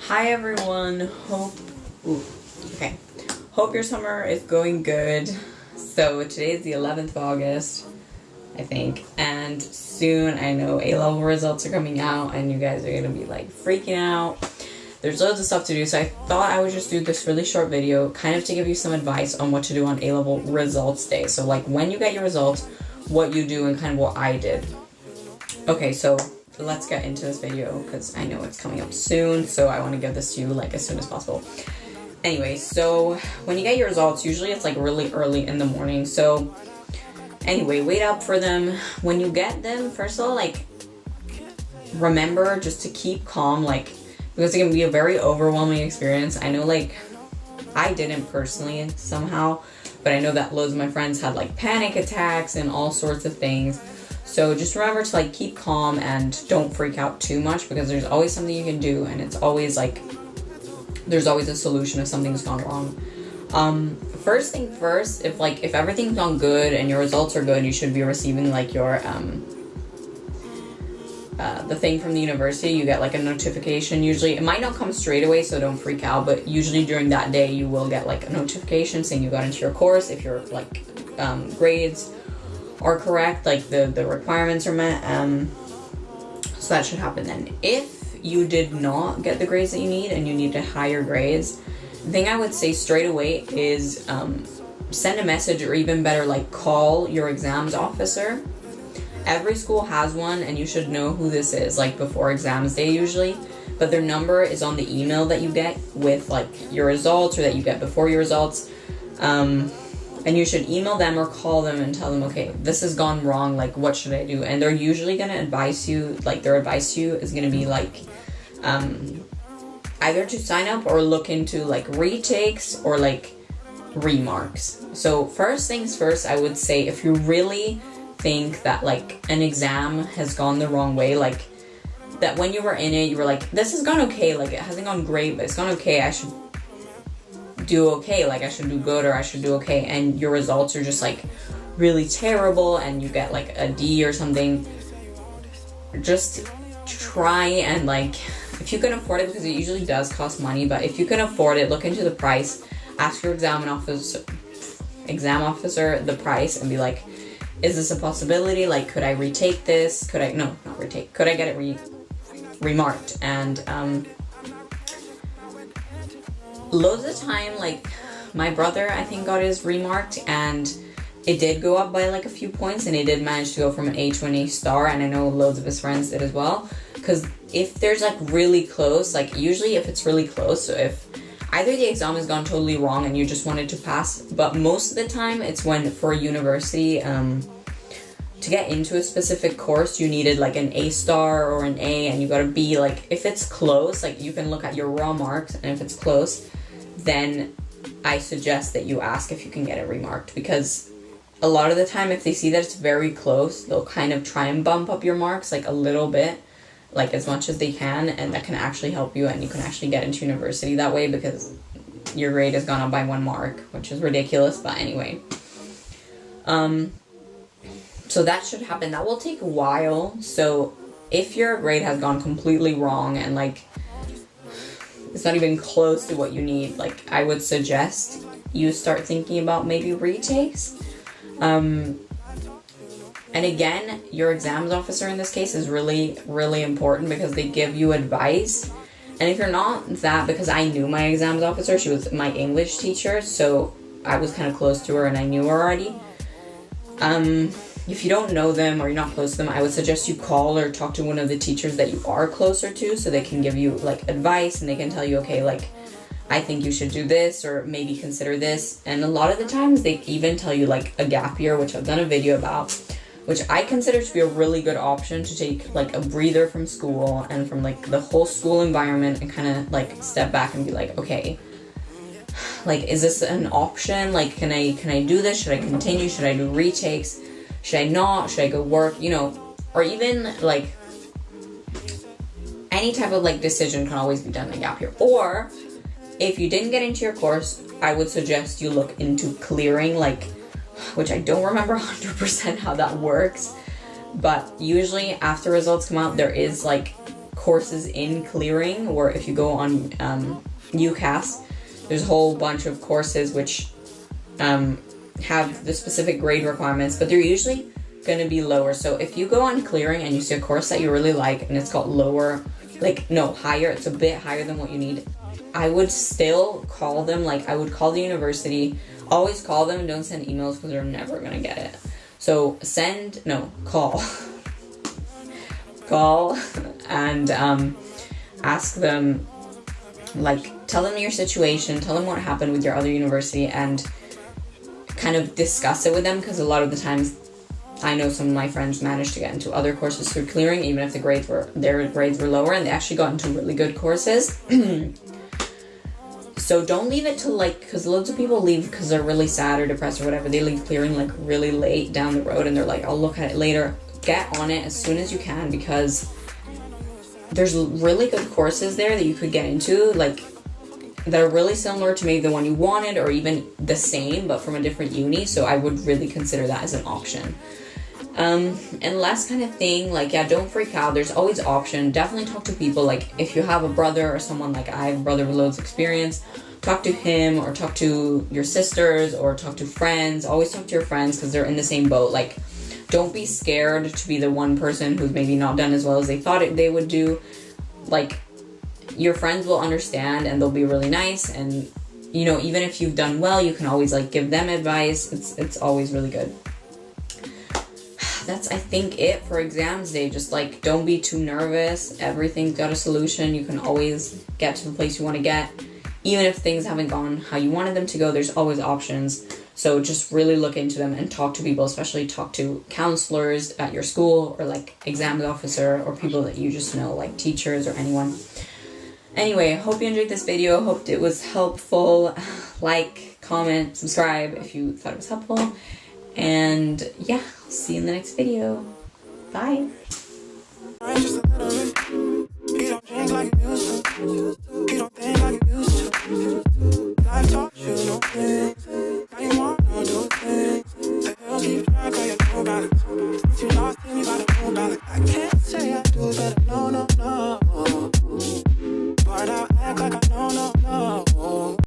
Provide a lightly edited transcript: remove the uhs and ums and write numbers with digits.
Hi everyone, hope your summer is going good. So today is the 11th of August, I think, and soon I know A-level results are coming out and you guys are gonna be like freaking out. There's loads of stuff to do, so I thought I would just do this really short video kind of to give you some advice on what to do on A-level results day. So like when you get your results, what you do and kind of what I did. Okay, so let's get into this video because I know it's coming up soon, so I want to give this to you like as soon as possible. Anyway, so when you get your results, usually it's like really early in the morning. So anyway, wait up for them. When you get them, first of all, like remember just to keep calm, like because it can be a very overwhelming experience. I know like I didn't personally somehow, but I know that loads of my friends had like panic attacks and all sorts of things. So just remember to like keep calm and don't freak out too much because there's always something you can do, and it's always like there's always a solution if something's gone wrong. First thing first, if everything's gone good and your results are good, you should be receiving like your the thing from the university. You get like a notification. Usually it might not come straight away, so don't freak out, but usually during that day you will get like a notification saying you got into your course if your like grades are correct, like the requirements are met. So that should happen then. If you did not get the grades that you need and you need higher grades, the thing I would say straight away is send a message, or even better, like call your exams officer. Every school has one and you should know who this is, like before exams day usually, but their number is on the email that you get with like your results, or that you get before your results. And you should email them or call them and tell them, okay, this has gone wrong, like what should I do? And they're usually going to advise you, like their advice to you is going to be like either to sign up or look into like retakes or like remarks. So first things first, I would say if you really think that like an exam has gone the wrong way, like that when you were in it, you were like, this has gone okay, like it hasn't gone great, but it's gone okay, I should do okay, like I should do good or I should do okay, and your results are just like really terrible and you get like a D or something, just try and like, if you can afford it, because it usually does cost money, but if you can afford it, look into the price, ask your exam officer the price and be like, is this a possibility? Like, could I retake this? Could I, no, not retake, could I get it remarked? And loads of the time, like my brother I think got his remarked and it did go up by like a few points, and he did manage to go from an A to an A star, and I know loads of his friends did as well. Because if there's like really close, like usually if it's really close, so if either the exam has gone totally wrong and you just wanted to pass, but most of the time it's when for a university to get into a specific course you needed like an A star or an A, and you got to be like, if it's close, like you can look at your raw marks, and if it's close, then I suggest that you ask if you can get it remarked, because a lot of the time if they see that it's very close, they'll kind of try and bump up your marks like a little bit, like as much as they can, and that can actually help you, and you can actually get into university that way because your grade has gone up by 1 mark, which is ridiculous, but anyway. So that should happen. That will take a while. So if your grade has gone completely wrong and like it's not even close to what you need, like I would suggest you start thinking about maybe retakes. And again, your exams officer in this case is really, really important because they give you advice. And if you're not that, because I knew my exams officer, she was my English teacher, so I was kind of close to her and I knew her already. If you don't know them or you're not close to them, I would suggest you call or talk to one of the teachers that you are closer to, so they can give you like advice and they can tell you, okay, like I think you should do this or maybe consider this. And a lot of the times they even tell you like a gap year, which I've done a video about, which I consider to be a really good option to take like a breather from school and from like the whole school environment and kind of like step back and be like, okay, like is this an option? Like can I do this? Should I continue? Should I do retakes? Should I not? Should I go work? You know, or even like any type of like decision can always be done in a gap year. Or if you didn't get into your course, I would suggest you look into clearing, like, which I don't remember 100% how that works, but usually after results come out, there is like courses in clearing, or if you go on UCAS, there's a whole bunch of courses which have the specific grade requirements, but they're usually going to be lower. So if you go on clearing and you see a course that you really like and it's got lower, like, no, higher, it's a bit higher than what you need, I would still call them. Like, I would call the university. Always call them and don't send emails because they're never going to get it. So call. Call and ask them, like, tell them your situation, tell them what happened with your other university, and kind of discuss it with them, because a lot of the times I know some of my friends managed to get into other courses through clearing, even if their grades were lower, and they actually got into really good courses. So don't leave it till, like, because loads of people leave because they're really sad or depressed or whatever. They leave clearing like really late down the road and they're like, I'll look at it later. Get on it as soon as you can, because there's really good courses there that you could get into, like, that are really similar to maybe the one you wanted, or even the same but from a different uni. So I would really consider that as an option. And last kind of thing, like, yeah, don't freak out. There's always option. Definitely talk to people. Like, if you have a brother or someone, like I have a brother with loads of experience, talk to him, or talk to your sisters, or talk to friends. Always talk to your friends, because they're in the same boat. Like, don't be scared to be the one person who's maybe not done as well as they thought they would do. Like, your friends will understand and they'll be really nice, and, you know, even if you've done well, you can always, like, give them advice. It's always really good. That's, I think, it for exams day. Just, like, don't be too nervous. Everything's got a solution. You can always get to the place you want to get. Even if things haven't gone how you wanted them to go, there's always options. So just really look into them and talk to people, especially talk to counselors at your school, or, like, exams officer, or people that you just know, like teachers or anyone. Anyway, hope you enjoyed this video. Hope it was helpful. Like, comment, subscribe if you thought it was helpful. And yeah, see you in the next video. Bye. I can't say I do, but no, but I act like I